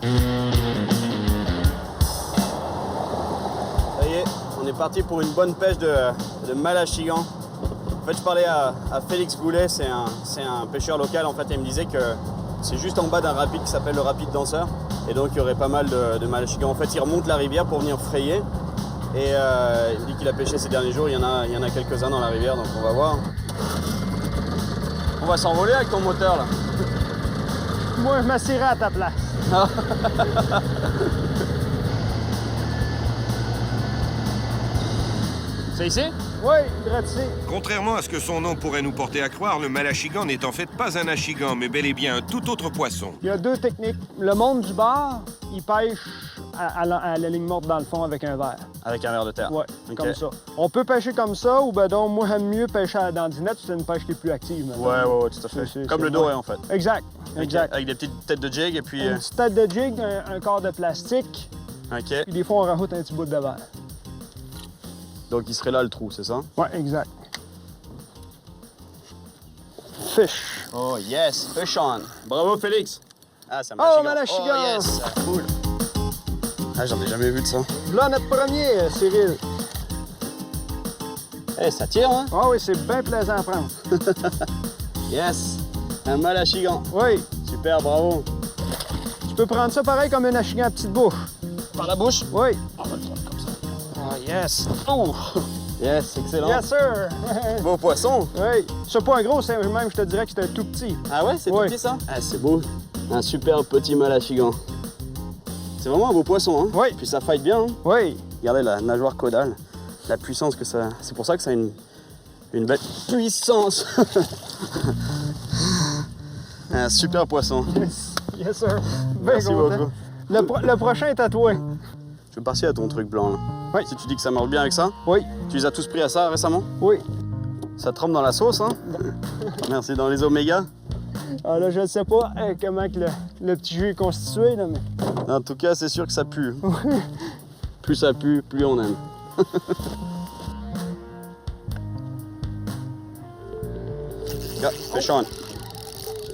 Ça y est, on est parti pour une bonne pêche de malachigan. En fait, je parlais à Félix Goulet, c'est un pêcheur local en fait, et il me disait que c'est juste en bas d'un rapide qui s'appelle le rapide Danseur. Et donc il y aurait pas mal de malachigan. En fait, il remonte la rivière pour venir frayer. Et il me dit qu'il a pêché ces derniers jours, il y en a quelques-uns dans la rivière, donc on va voir. On va s'envoler avec ton moteur là. Moi, je m'assierai à ta place. C'est ici? Oui, ici. Contrairement à ce que son nom pourrait nous porter à croire, le malachigan n'est en fait pas un achigan, mais bel et bien un tout autre poisson. Il y a deux techniques. Le monde du bar, il pêche à la ligne morte dans le fond avec un verre. Avec un verre de terre? Oui, Okay. comme ça. On peut pêcher comme ça, ou ben donc, moi, j'aime mieux pêcher à la dandinette, c'est une pêche qui est plus active. Ouais, tout à fait. Comme le doré en fait. Exact, exact. Avec des petites têtes de jig et puis... Une petite tête de jig, un quart de plastique, OK. puis des fois, on rajoute un petit bout de verre. Donc il serait là le trou, c'est ça? Oui, exact. Fish. Oh yes, fish on. Bravo Félix. Ah, c'est un Oh, malachigan. malachigan. Oh yes, cool. Ah, j'en ai jamais vu de ça. Là, notre premier, Cyril. Eh, ça tire, hein? Ah oui, c'est bien plaisant à prendre. Yes, un malachigan. Oui, Super, bravo. tu peux prendre ça pareil comme un achigan à petite bouche. Par la bouche? Oui. On va le prendre comme ça. Oh yes. Oh. Yes, excellent. Yes, sir. Beau poisson. Oui. C'est pas un gros, c'est même, je te dirais que c'est un tout petit. Ah ouais, c'est Ouais. tout petit ça? Ah, c'est beau. Un super petit malachigan. C'est vraiment un beau poisson, hein? Oui. Puis ça fight bien, hein? Oui. Regardez la nageoire caudale, la puissance que ça... C'est pour ça que ça a une belle puissance. Un super poisson. Yes, yes sir. Bien Merci content. beaucoup. Le prochain est à toi. Je vais passer à ton truc blanc, là. Oui. Si tu dis que ça marche bien avec ça, Oui, tu les as tous pris à ça récemment? oui. Ça trempe dans la sauce, hein? Merci, dans les oméga. Ah là, je ne sais pas comment que le petit jus est constitué, là, mais... En tout cas, c'est sûr que ça pue. Plus ça pue, plus on aime. Ah, fish on.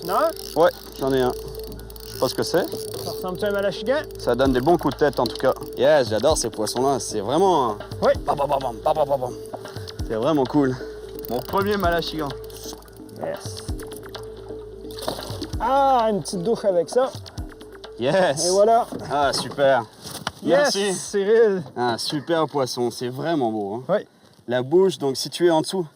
Non? Ouais, j'en ai un. Je sais pas ce que c'est. Ça ressemble-tu à un malachigan? Ça donne des bons coups de tête en tout cas. Yes, j'adore ces poissons-là. C'est vraiment... Oui. Bam, bam, bam, bam, bam, bam, bam. C'est vraiment cool. Mon premier malachigan. Yes. Ah, une petite douche avec ça. Yes. Et voilà. Ah, super. Yes, Merci. Cyril. Un super poisson. C'est vraiment beau. Hein. Oui. La bouche, donc située en dessous.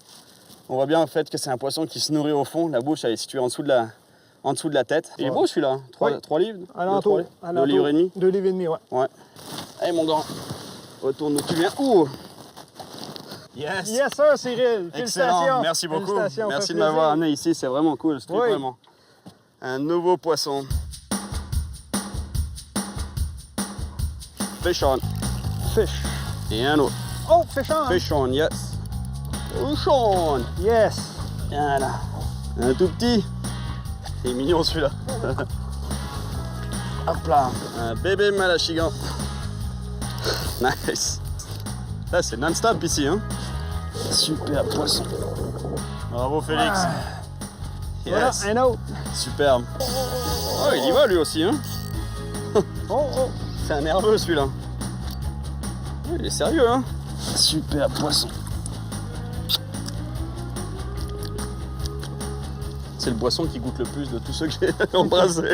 On voit bien en fait que c'est un poisson qui se nourrit au fond. La bouche, elle est située en dessous de la tête. Il est beau celui-là. 3 livres? Alentour. 2 livres et demi? 2 livres et demi, ouais. Ouais. Allez mon grand. Retourne où tu viens. Ouh. Yes. Yes, sir, Cyril. Excellent. Félicitations. Merci beaucoup. Félicitations, Merci ça de fait m'avoir plaisir. amené ici. C'est vraiment cool. Ce truc, Oui. vraiment. Un nouveau poisson. Fish on. Fish. Et un autre. Oh, fish on. Fish on, yes. Fish on. Yes. Voilà. Un tout petit. Il est mignon celui-là. Hop là. Un bébé malachigan. Nice. Là, c'est non-stop ici, hein. Super poisson. Bravo Félix. Voilà, Yes. un autre. Superbe. Oh, il y va lui aussi, hein. Oh, oh. C'est un nerveux celui-là. Il est sérieux, hein. Super poisson. C'est le poisson qui goûte le plus de tous ceux que j'ai embrassés.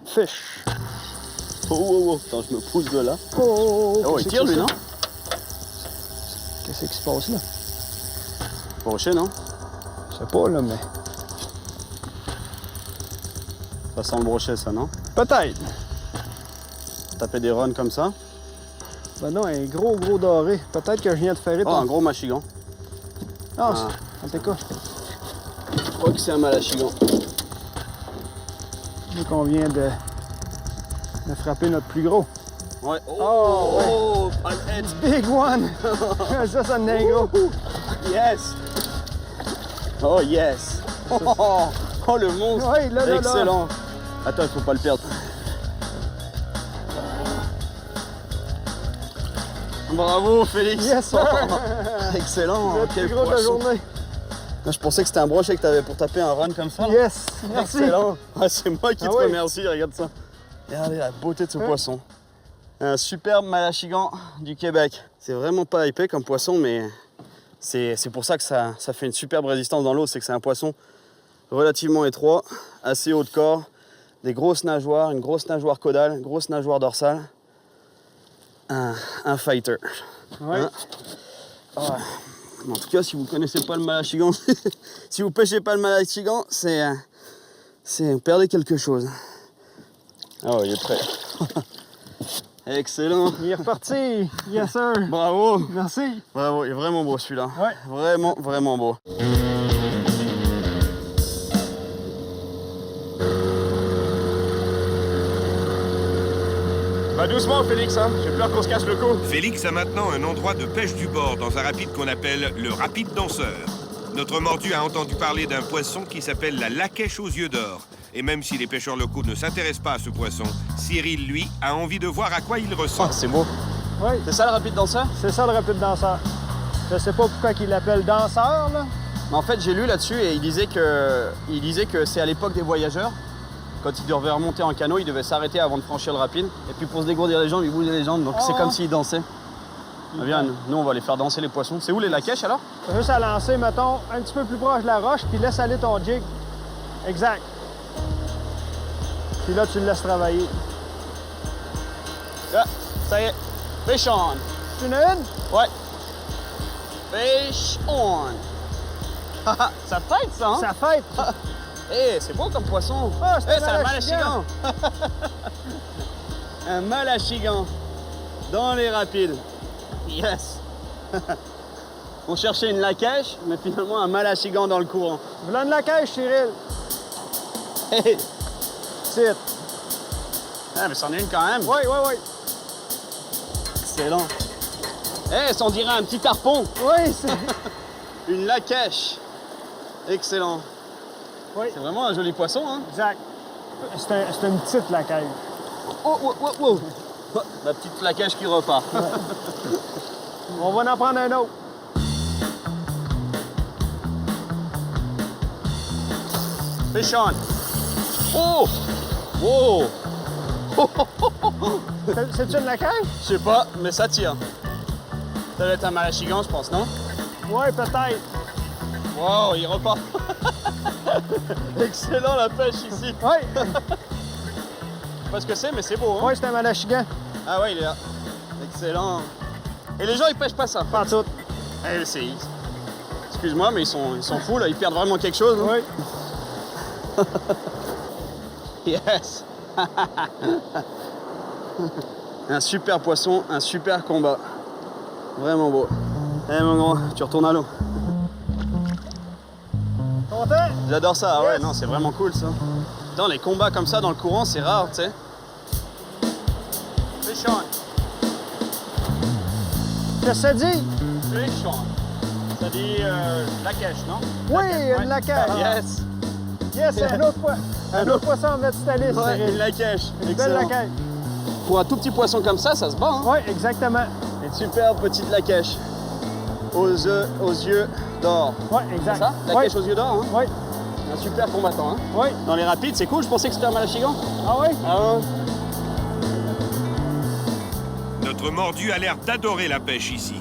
Fish. Oh, oh, oh. Attends, je me pousse de là. Oh, oh, oh. Oh, il tire lui, non? Qu'est-ce qui se passe là? Brochet, non? Je sais pas, là, mais... Ça sent le brochet, ça, non? Peut-être. Taper des runs comme ça. Ben non, un gros doré. Peut-être que je viens de faire Oh, un gros machigan. Ah, Ah. en tout cas, Je crois que c'est un malachigan. vu qu'on vient de frapper notre plus gros. Ouais. Oh, Oh, ouais. oh, palette. Big one! ça en est un gros. Yes. Oh, yes. Oh, le monstre. Ouais, là. Excellent. Attends, il faut pas le perdre. Bravo, Félix. Yes, sir. Excellent. Le Quel plus gros de la poisson. journée. Là, je pensais que c'était un brochet que tu avais pour taper un run comme ça. Yes, merci. Excellent. Ah, c'est moi qui te oui. remercie, regarde ça. Regardez la beauté de ce poisson. Un superbe malachigan du Québec. C'est vraiment pas épais comme poisson, mais c'est pour ça que ça fait une superbe résistance dans l'eau. C'est que c'est un poisson relativement étroit, assez haut de corps, des grosses nageoires, une grosse nageoire caudale, une grosse nageoire dorsale. Un fighter. Oui. Hein? Ouais. En tout cas, si vous ne connaissez pas le malachigan, si vous pêchez pas le malachigan, vous perdez quelque chose. Oh, il est prêt. Excellent. Il est reparti. Yes, sir. Bravo. Merci. Bravo, il est vraiment beau celui-là. Ouais. Vraiment, vraiment beau. Va doucement, Félix, hein. J'ai peur qu'on se casse le cou. Félix a maintenant un endroit de pêche du bord dans un rapide qu'on appelle le rapide danseur. Notre mordu a entendu parler d'un poisson qui s'appelle la laquèche aux yeux d'or. Et même si les pêcheurs locaux ne s'intéressent pas à ce poisson, Cyril, lui, a envie de voir à quoi il ressemble. Oh, c'est beau. Oui, C'est ça le rapide danseur? c'est ça le rapide danseur. Je sais pas pourquoi il l'appelle danseur, là. Mais en fait, j'ai lu là-dessus et il disait que c'est à l'époque des voyageurs. Quand ils devaient remonter en canot, ils devaient s'arrêter avant de franchir le rapide. Et puis pour se dégourdir les jambes, ils bougeaient les jambes. Donc c'est comme s'ils dansaient. Ah, bien, nous, on va les faire danser les poissons. C'est où les laquèches alors? Juste à lancer, mettons, un petit peu plus proche de la roche, puis laisse aller ton jig. Exact. Puis là, tu le laisses travailler. Ah, ça y est. Fish on. Tu en as une? Ouais. Fish on. Ça fight ça, hein? Ça fête. Eh, c'est beau comme poisson. Ah, c'est c'est un malachigan. Un malachigan. Dans les rapides. Yes. On cherchait une laquèche, mais finalement un malachigan dans le courant. V'là de la caisse, Cyril. Hey. Tite. Ah, mais c'en est une quand même. Oui, oui, oui. Excellent. Eh, on dirait un petit harpon. Oui, c'est... Une laquèche. Excellent. Oui, C'est vraiment un joli poisson, hein? exact. C'est une petite la caisse. Oh, oh, oh, oh. La petite laquèche qui repart. On va en prendre un autre. Fish on. Oh! Wow! C'est-tu une la caisse? Je sais pas, mais ça tire. Ça doit être un malachigan, je pense, non? Oui, peut-être. Wow, il repart. Excellent la pêche ici. Oui, Je sais pas ce que c'est, mais c'est beau, hein? oui, c'est un malachigan. Ah ouais, il est là. Excellent. Et les gens, ils pêchent pas ça. Pas tout. Eh, excuse-moi, mais ils sont fous, là. Ils perdent vraiment quelque chose. Hein? Oui. Yes. Un super poisson, un super combat. Vraiment beau. Eh mon grand, tu retournes à l'eau. Content? J'adore ça, ah ouais, Yes. non, c'est vraiment cool ça. Dans les combats comme ça dans le courant, c'est rare, tu sais. Fish on. Qu'est-ce que ça dit? Fish on. Ça dit laquèche, non? Oui, Ouais. une laquèche. Yes. Yes, c'est un autre poisson. Un autre poisson en verticaliste, Ouais, Cyril. une laquèche. Une belle Excellent. laquèche. Pour un tout petit poisson comme ça se bat, hein. Oui, exactement. Une superbe petite laquèche. Aux yeux d'or. Oui, exact. C'est ça? Laquèche aux yeux d'or, hein? Oui, Un super combattant, hein? oui. Dans les rapides, c'est cool, je pensais que c'était un malachigan. Ah oui? Ah ouais. Notre mordu a l'air d'adorer la pêche ici.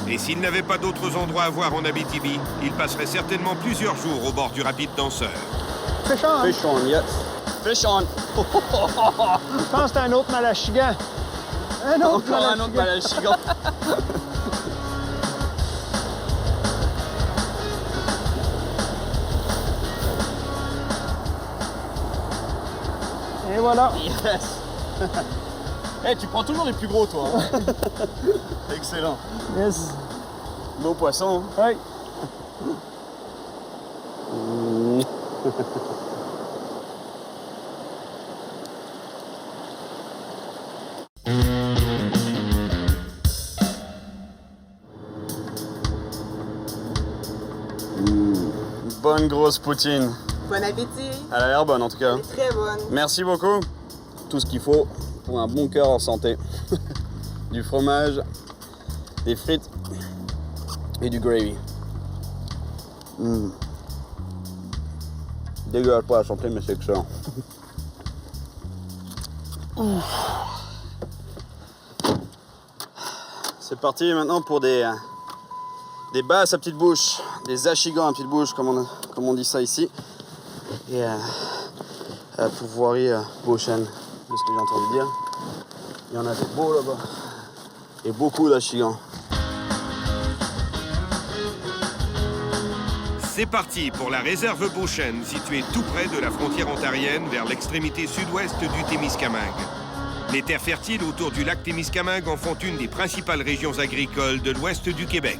Et s'il n'avait pas d'autres endroits à voir en Abitibi, il passerait certainement plusieurs jours au bord du rapide danseur. Fish on. Fish on, yes. Fish on. Je pense que c'est un autre malachigan. Un autre Encore un autre malachigan. Et voilà. Yes. Eh, tu prends toujours les plus gros, toi. Hein. Excellent. Yes. Beau poisson. Oui. Bonne grosse poutine. Bon appétit. Elle a l'air bonne en tout cas. Très bonne. Merci beaucoup. Tout ce qu'il faut pour un bon cœur en santé. Du fromage, des frites et du gravy. Dégueulasse pas la santé, mais c'est excellent. C'est parti maintenant pour des basses à petite bouche, des achigans à petite bouche, comme on dit ça ici. Et pouvoirie Beauchêne, de ce que j'ai entendu dire. Il y en a des beaux là-bas. Et beaucoup d'achigans. C'est parti pour la réserve Beauchêne, située tout près de la frontière ontarienne, vers l'extrémité sud-ouest du Témiscamingue. Les terres fertiles autour du lac Témiscamingue en font une des principales régions agricoles de l'ouest du Québec.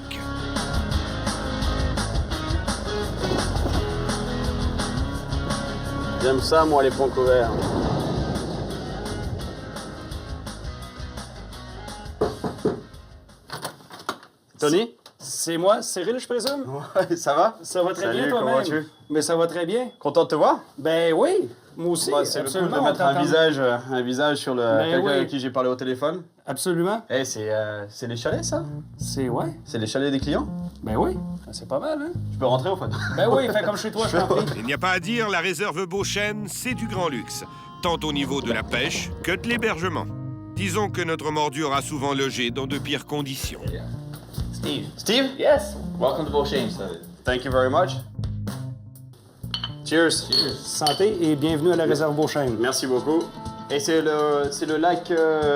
J'aime ça, moi, les ponts couverts. Tony? C'est moi, Cyril, je présume? Ouais, ça va? Ça va très Salut, bien comment toi-même. vas-tu? Mais ça va très bien. Content de te voir? Ben oui, moi aussi. Bah, c'est le cool absolument. de on mettre t'entend. un visage sur le quelqu'un oui. avec qui j'ai parlé au téléphone. Absolument. Eh, c'est les chalets, ça? C'est ouais. C'est les chalets des clients? Ben oui. C'est pas mal, hein? Je peux rentrer, au fait? Ben oui, fais comme chez toi, je t'en prie. Il n'y a pas à dire, la réserve Beauchêne, c'est du grand luxe, tant au niveau de la pêche que de l'hébergement. Disons que notre mordu aura souvent logé dans de pires conditions. Steve. Steve? Yes. Welcome to Beauchêne. Thank you very much. Cheers. Santé et bienvenue à la réserve Beauchêne. Merci beaucoup. Et c'est le lac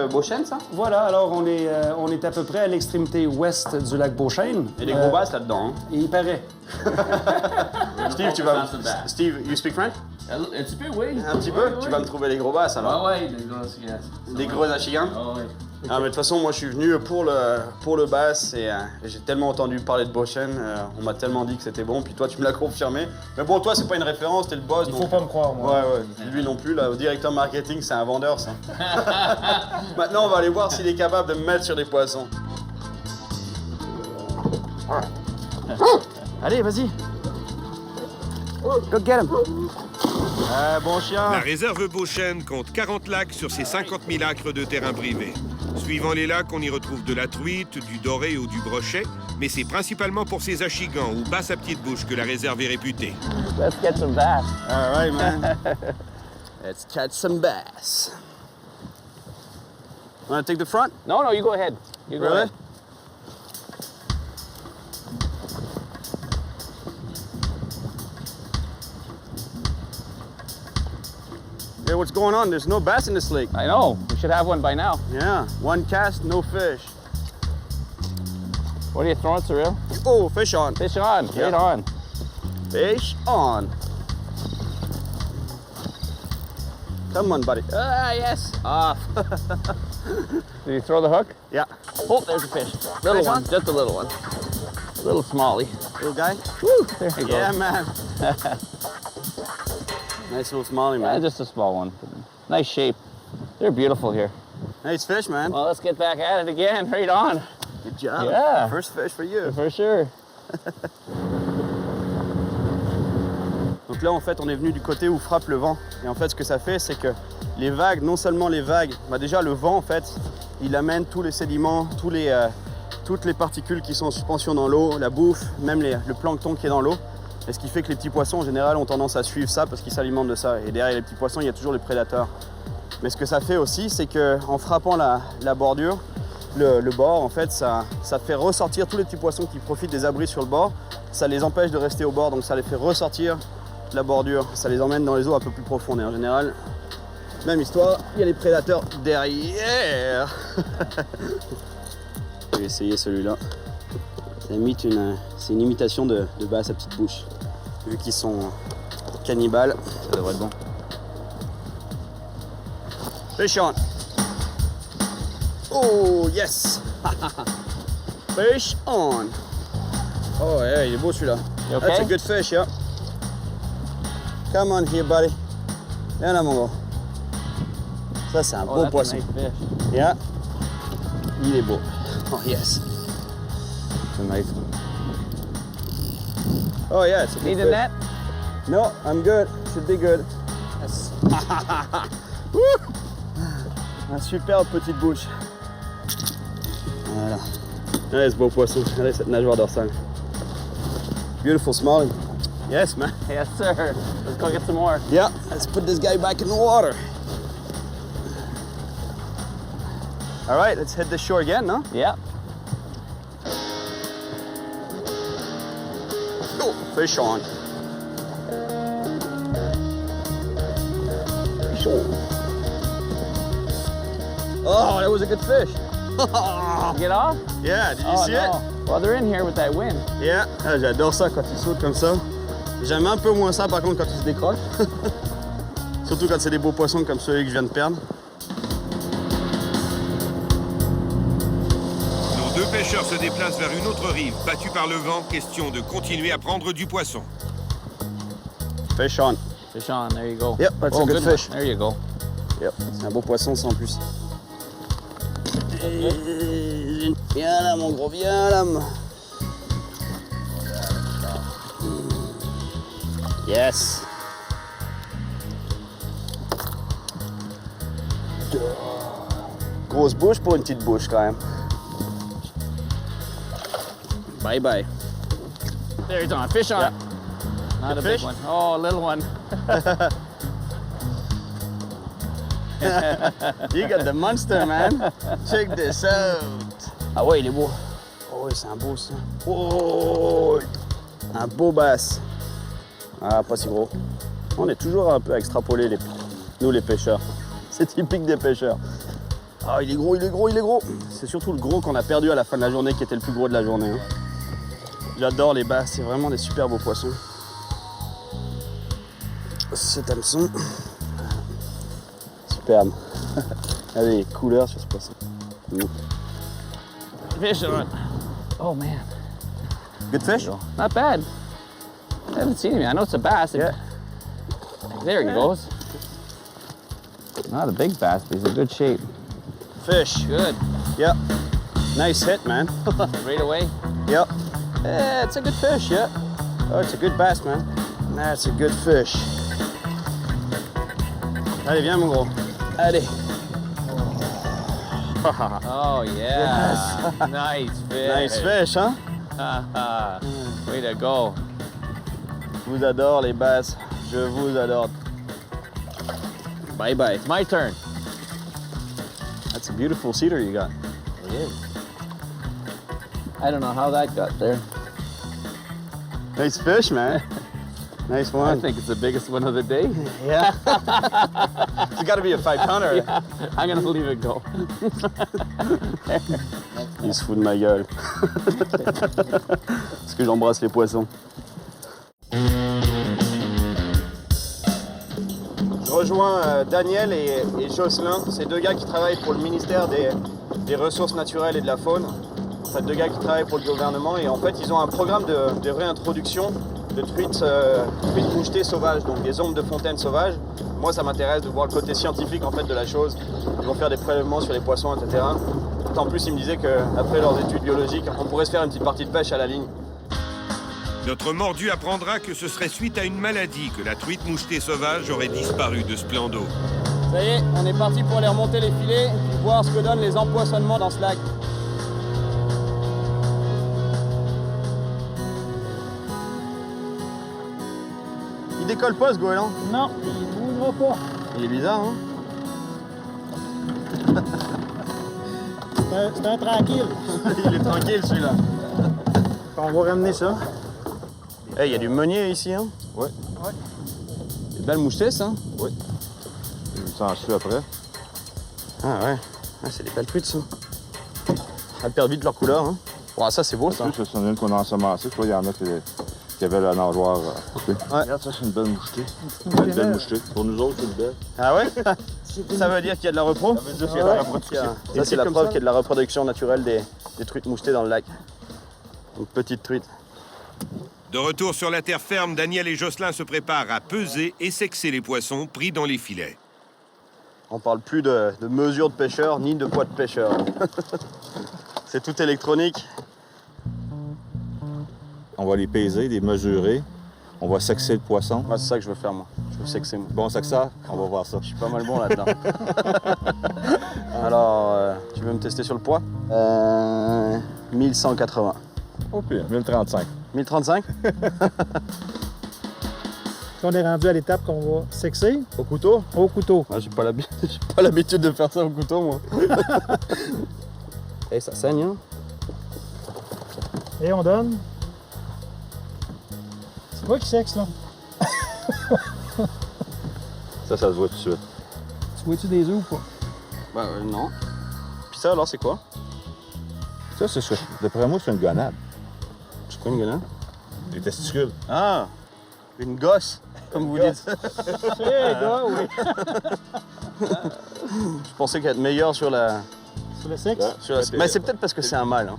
Beauchêne, ça? Voilà, alors on est à peu près à l'extrémité ouest du lac Beauchêne. Il y a des gros basses là-dedans, hein? Et il paraît. Steve, tu vas... Steve, you speak French? Un petit peu, oui. Un petit peu? Tu vas me trouver les gros basses, alors? Ouais, les gars, c'est Des gros achigans? Ah ouais. Ah, mais de toute façon, moi, je suis venu pour le bass et j'ai tellement entendu parler de Beauchêne, on m'a tellement dit que c'était bon, puis toi, tu me l'as confirmé. Mais bon, toi, c'est pas une référence, t'es le boss. Il donc... faut pas me croire, moi. Ouais. Lui non plus, là, au directeur marketing, c'est un vendeur, ça. Maintenant, on va aller voir s'il est capable de me mettre sur des poissons. Allez, vas-y. Go get him. Bon chien. La réserve Beauchêne compte 40 lacs sur ses 50 000 acres de terrain privé. Suivant les lacs, on y retrouve de la truite, du doré ou du brochet, mais c'est principalement pour ces achigans ou basses à petite bouche que la réserve est réputée. Let's get some bass. All right, man. Let's catch some bass. Wanna take the front? No, you go ahead. You go Really? ahead. Hey, what's going on? There's no bass in this lake. I know. We should have one by now. Yeah, one cast, no fish. What are you throwing, Cyril? Oh, fish on. Fish on. Yeah. Right on. Fish on. Come on, buddy. Ah, yes. Off. Did you throw the hook? Yeah. Oh, there's a fish. Little Fish one. on? Just a little one. Little smallie. Little guy? Woo, there he Yeah, goes. man. Nice little smallie, Yeah, man. just a small one. Nice shape. They're beautiful here. Nice fish, man. Well, let's get back at it again. Right on. Good job. Yeah. First fish for you. For sure. Donc là, en fait, on est venu du côté où frappe le vent. Et en fait, ce que ça fait, c'est que les vagues, non seulement les vagues, bah déjà le vent, en fait, il amène tous les sédiments, toutes les particules qui sont en suspension dans l'eau, la bouffe, même le plancton qui est dans l'eau. Et ce qui fait que les petits poissons, en général, ont tendance à suivre ça parce qu'ils s'alimentent de ça. Et derrière les petits poissons, il y a toujours les prédateurs. Mais ce que ça fait aussi, c'est qu'en frappant la bordure, le bord, en fait, ça fait ressortir tous les petits poissons qui profitent des abris sur le bord. Ça les empêche de rester au bord, donc ça les fait ressortir de la bordure. Ça les emmène dans les eaux un peu plus profondes. Et en général, même histoire, il y a les prédateurs derrière. Je vais essayer celui-là. C'est une imitation de basse à petite bouche. Vu qu'ils sont cannibales, ça devrait être bon. Fish on. Oh yes. Fish on. Oh yeah, il est beau celui-là. You okay? That's a good fish, yeah. Come on here, buddy. Viens là, mon gars. Ça, c'est un beau that's poisson. a nice fish. Yeah. Il est beau. Oh yes. It's a nice one. Oh yeah, it's a good Need a fish. net? No, I'm good. Should be good. Yes. Woo! Un superbe petite bouche. Voilà. Allez, ce beau poisson. Allez, cette nageoire dorsale. Beautiful smallie. Yes, man. Yes, sir. Let's go get some more. Yeah, let's put this guy back in the water. All right, let's hit the shore again, no? Yep. Oh, fish on. Fish on. Oh, that was a good fish. Get off? Yeah, did you Oh, see no. Well, they're in here with that wind. it? Yeah, ah, j'adore ça quand ils sautent comme ça. J'aime un peu moins ça par contre quand ils se décrochent. Surtout quand c'est des beaux poissons comme celui que je viens de perdre. Nos deux pêcheurs se déplacent vers une autre rive. Battus par le vent, question de continuer à prendre du poisson. Fish on. Fish on. There you go. Yep, that's a good one. fish. There you go. Yep, c'est un beau poisson ça en plus. Viens là mon gros, viens là. Yes. Grosse bouche pour une petite bouche quand même. Bye bye. There's on. Fish on. Yeah. Not Good a big fish? one. Oh, a little one. You got the monster, man. Check this out. Ah ouais, il est beau. Oh, c'est un beau ça. Oh, un beau bass. Ah, pas si gros. On est toujours un peu extrapolés, nous les pêcheurs. C'est typique des pêcheurs. Ah, il est gros, il est gros, il est gros. C'est surtout le gros qu'on a perdu à la fin de la journée qui était le plus gros de la journée. Hein. J'adore les basses, c'est vraiment des super beaux poissons. Cet hameçon. Superbe. Allez, les couleurs sur ce poisson. Fish on. Oh, man. Good fish? Not bad. I haven't seen him yet. I know it's a bass. Yeah. There he goes. Not a big bass, but he's in good shape. Fish. Good. Yep. Nice hit, man. Right away. Yep. Yeah, it's a good fish, yeah. Oh, it's a good bass, man. That's a good fish. Allez, viens, mon gros. Allez. Oh, yeah. Nice fish. Nice fish, hein? Way to go. Je vous adore, les basses. Je vous adore. Bye bye. It's my turn. That's a beautiful cedar you got. It is. I don't know how that got there. Nice fish, man. Nice I one. think it's the biggest one of the day. Yeah. It's got to be a 5-pounder. Yeah, I'm gonna leave it go. Il se fout de ma gueule. Parce que j'embrasse les poissons. Je rejoins Daniel et Jocelyn. C'est deux gars qui travaillent pour le ministère des Ressources naturelles et de la faune. En fait, deux gars qui travaillent pour le gouvernement. Et en fait, ils ont un programme de réintroduction de truites mouchetées sauvages, donc des ombres de fontaines sauvages. Moi, ça m'intéresse de voir le côté scientifique en fait de la chose. Ils vont faire des prélèvements sur les poissons, etc. En plus, ils me disaient qu'après leurs études biologiques, on pourrait se faire une petite partie de pêche à la ligne. Notre mordu apprendra que ce serait suite à une maladie que la truite mouchetée sauvage aurait disparu de ce plan d'eau. Ça y est, on est parti pour aller remonter les filets et puis voir ce que donnent les empoisonnements dans ce lac. Il décolle pas ce goéland? Non, il ne bougera pas. Il est bizarre, hein? C'est un tranquille. Il est tranquille celui-là. On va ramener ça. Hey, il y a du meunier ici, hein? Ouais. C'est de belle mouchetée, ça? Oui. Ça en suit après. Ah ouais. Ah, c'est des belles truites, ça. Elles perdent vite leur couleur, hein? Ouais, ça, c'est beau, ça. Ça, c'est une qu'on a ensemencée. Tu vois, il y en a qui avaient la nageoire coupée. Ouais. Regarde, ça, c'est une belle mouchetée. Une belle mouchetée. Pour nous autres, c'est une belle. Ah ouais? Ça veut dire qu'il y a de la repro? Ça veut dire qu'il y a de la reproduction. Ça, c'est la preuve qu'il y a de la reproduction naturelle des truites mouchetées dans le lac. Une petite truite. De retour sur la terre ferme, Daniel et Jocelyn se préparent à peser et sexer les poissons pris dans les filets. On parle plus de mesure de pêcheur ni de poids de pêcheur. C'est tout électronique. On va les peser, les mesurer. On va sexer le poisson. Ouais, c'est ça que je veux faire, moi. Je veux sexer, moi. Bon sexeur, on va voir ça. Je suis pas mal bon là-dedans. Alors, tu veux me tester sur le poids? 1180. Au pire, 1035. 1035? On est rendu à l'étape qu'on va sexer Au couteau? au couteau. Ah, j'ai pas l'habitude de faire ça au couteau, moi. Et ça saigne, hein? Et on donne. C'est quoi qui sexe, là? Ça se voit tout de suite. Tu vois-tu des œufs ou pas? Bah, non. Puis ça, alors, c'est quoi? Ça, c'est ça. D'après moi, c'est une gonade. C'est quoi une gueule, hein? Des testicules. Ah! Une gosse, comme vous dites. Eh, gars, oui. Je pensais qu'elle était meilleure sur la... Sur le sexe? Sur la... Mais c'est peut-être parce que c'est un mâle, hein.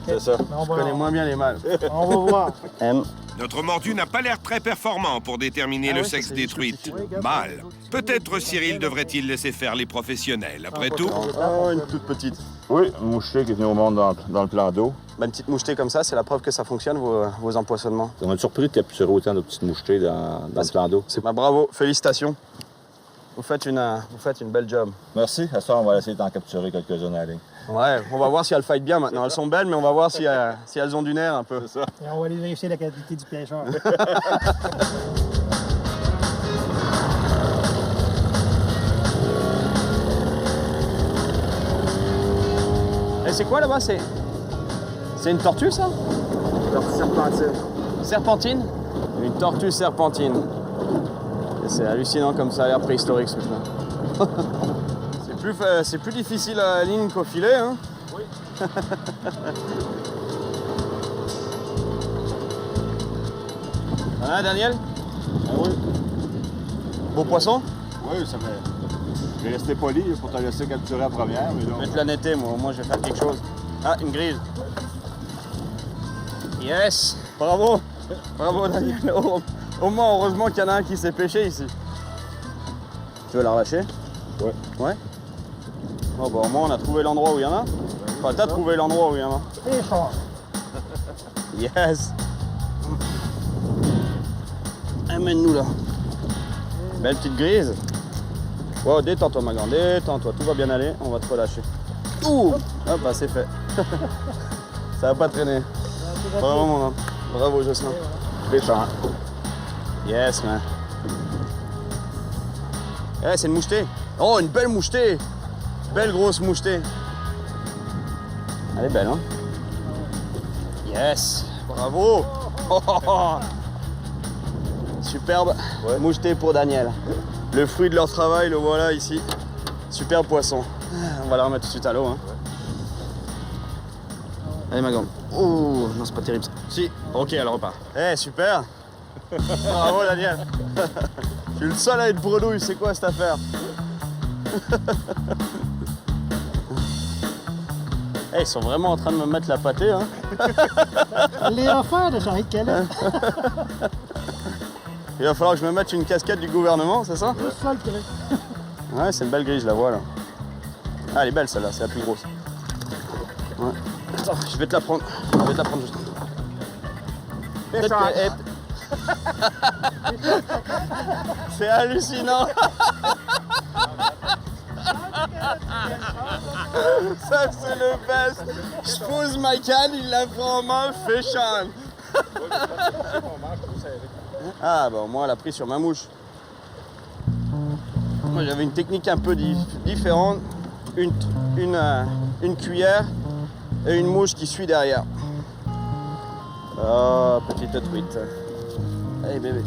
C'est ça. On Je connais moins bien les mâles. On va voir. M. Notre mordu n'a pas l'air très performant pour déterminer le ouais, sexe ça, des c'est truites. juste petit. Mâle. Peut-être Cyril devrait-il laisser faire les professionnels. Après tout, Oh, une toute petite. Oui, une mouchetée qui est venue au monde dans le plan d'eau. Bah, une petite mouchetée comme ça, c'est la preuve que ça fonctionne, vos empoisonnements. Ça m'a surpris de capturer autant de petites mouchetées dans le plan d'eau. Bah, bravo, félicitations. Vous faites une belle job. Merci. À ça, on va essayer d'en capturer quelques-unes à la ligne. Ouais, on va voir si elles fight bien maintenant. Elles sont belles, mais on va voir si elles ont du nerf un peu. C'est ça. Et on va aller vérifier la qualité du pêcheur. Et c'est quoi là-bas? C'est une tortue, ça? Tortue serpentine. Serpentine? Une tortue serpentine. Et c'est hallucinant comme ça a l'air préhistorique ce truc-là. C'est plus difficile à la ligne qu'au filet, hein? Oui. Hein, Daniel? Ah oui? Beau poisson? Oui, ça fait. Je vais rester poli pour te laisser capturer la première, mais là. Je vais te la netter, moi. Au moins, je vais faire quelque chose. Ah, une grise. Yes! Bravo! Bravo, Daniel. Au moins, heureusement qu'il y en a un qui s'est pêché ici. Tu veux la relâcher? Ouais. Ouais? Bon, bah, au moins, on a trouvé l'endroit où il y en a. Enfin, t'as trouvé l'endroit où il y en a. Et fort. Yes! Amène-nous là. Belle petite grise. Wow, détends-toi, ma grande. Détends-toi. Tout va bien aller. On va te relâcher. Ouh! Hop, bah, c'est fait. Ça va pas traîner. Bravo, mon homme. Bravo, Jocelyn. Péchant. Yes, man. Eh, c'est une mouchetée. Oh, une belle mouchetée. Belle grosse mouchetée. Elle est belle, hein? Yes. Bravo. Oh, oh, oh. Superbe mouchetée pour Daniel. Le fruit de leur travail, le voilà ici. Superbe poisson. On va la remettre tout de suite à l'eau, hein. Allez, ma grande. Oh, non, c'est pas terrible ça. Si, ok, elle repart. Eh, super. Bravo, Daniel. Je suis le seul à être bredouille, c'est quoi cette affaire? Eh, ils sont vraiment en train de me mettre la pâtée, hein. Les enfants de Jean-Yves Calais. Il va falloir que je me mette une casquette du gouvernement, c'est ça? C'est ça le truc. Ouais, c'est une belle grille, je la vois là. Ah, elle est belle celle-là, c'est la plus grosse. Ouais. Attends, je vais te la prendre. Je vais te la prendre juste. Peut-être que- C'est hallucinant. Ça, c'est le best. Je pose ma canne, il la prend en main, fait Sean. Ah, bah au moins, elle a pris sur ma mouche. Moi, j'avais une technique un peu différente. Une cuillère et une mouche qui suit derrière. Oh, petite truite. Allez, bébé.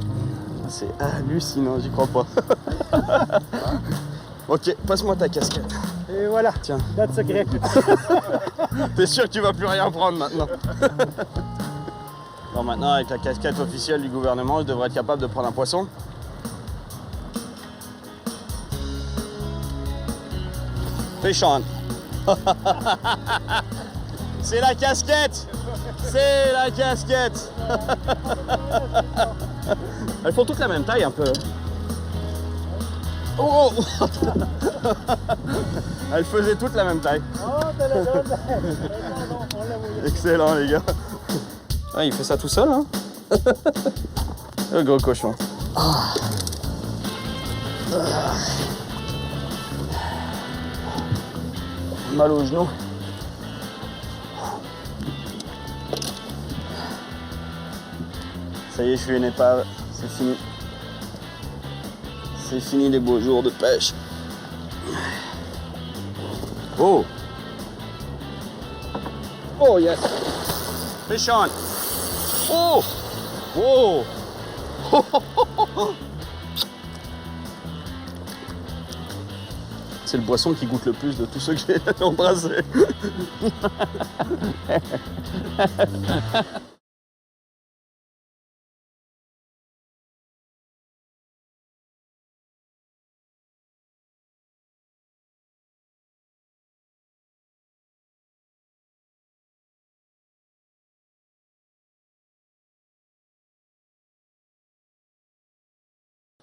C'est hallucinant, j'y crois pas. Ok, passe-moi ta casquette. Et voilà. Tiens. Date secret. T'es sûr que tu vas plus rien prendre maintenant? Bon, maintenant, avec la casquette officielle du gouvernement, je devrais être capable de prendre un poisson. Fais Sean. C'est la casquette! C'est la casquette! Elles font toutes la même taille un peu. Oh! Elles faisaient toutes la même taille. Oh, t'as la donne. On l'a voulu. Excellent, les gars. Ah, il fait ça tout seul, hein? Le gros cochon. Ah. Ah. Mal au genou. Ça y est, je suis une épave. C'est fini. C'est fini les beaux jours de pêche. Oh! Oh, yes! Fish on! Oh! Oh! C'est le poisson qui goûte le plus de tous ceux que j'ai embrassés.